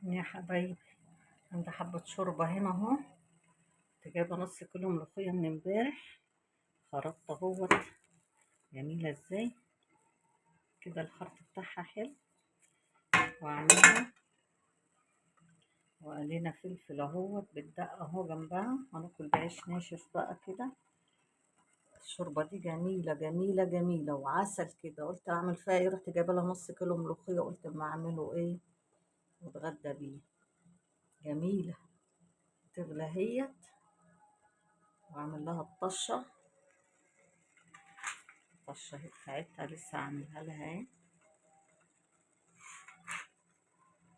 يا حبايبي، عندي حبة شوربة هنا اهو. كنت جايبة نص كيلو ملوخية من امبارح، خرطت اهوت. جميلة ازاي كده، الخرط بتاعها حلو. وعاملها وقلينا فلفل اهوت بالدقة اهو جنبها، هناكل بعيش ناشف بقى كده. الشوربة دي جميلة جميلة جميلة وعسل كده. قلت اعمل فيها ايه، رحت جايبة لها نص كيلو ملوخية، قلت اما اعمله ايه واتغدى بيه. جميلة. تغلى هي واعمل لها الطشة اهي بتاعتها، لسه عاملها لها اهي.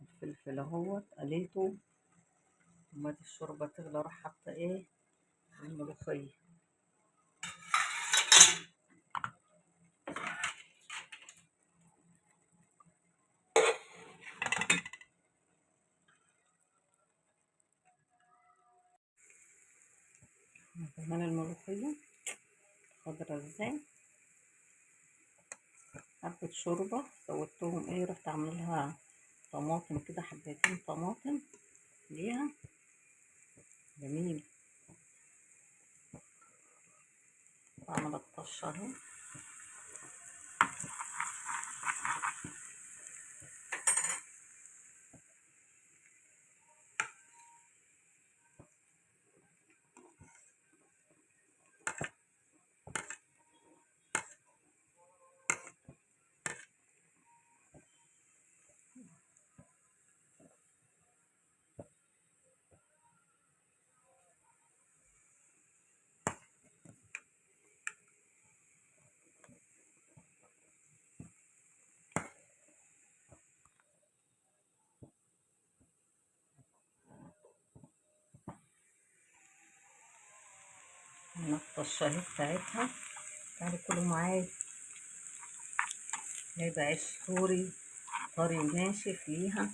الفلفل اهوت قليته، ومادي الشوربة تغلى اروح حاطة ايه الملوخية. كمان الملوخية خضرا ازاي. حبة شوربة سويتهم ايه، رحت عاملها طماطم كده، حبتين طماطم ليها. جميل. بعمل الطشة اهي. من الطشة اهي بتاعتها. تعالي كلوا معايا. جايبة عيش سوري طري وناشف ليها،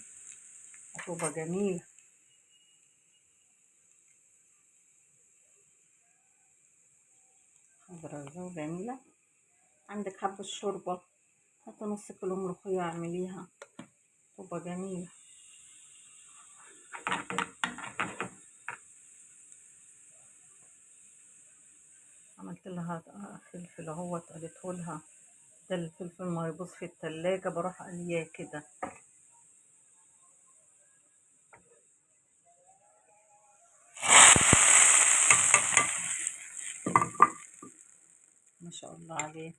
عقوبة جميلة. خضرا ازاي وجميلة. عندك حبة شوربة، حتى نص كيلو ملوخية اعمليها، تبقى جميلة. عملت لها فلفل اهوت قليته لها. ده الفلفل ما يبوظ في التلاجة، بروح قلياه كده. ما شاء الله عليه.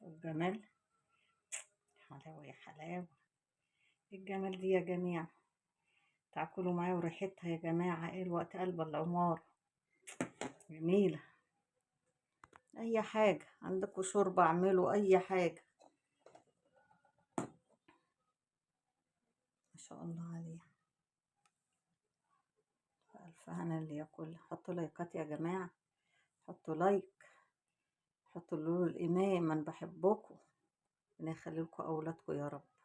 الجمال، حلاوة يا حلاوة. إيه الجمال دي يا جماعة. تاكلوا معايا وريحتها يا جماعة ايه الوقت، قلب العمار. جميلة. اي حاجة عندكوا شوربة اعملوا اي حاجة. ما شاء الله عليها. الف هنا اللي ياكل. حطوا لايكات يا جماعة، حطوا لايك، حطوا له الإمام، من بحبكم. ربنا يخلي لكم أولادكم يا رب.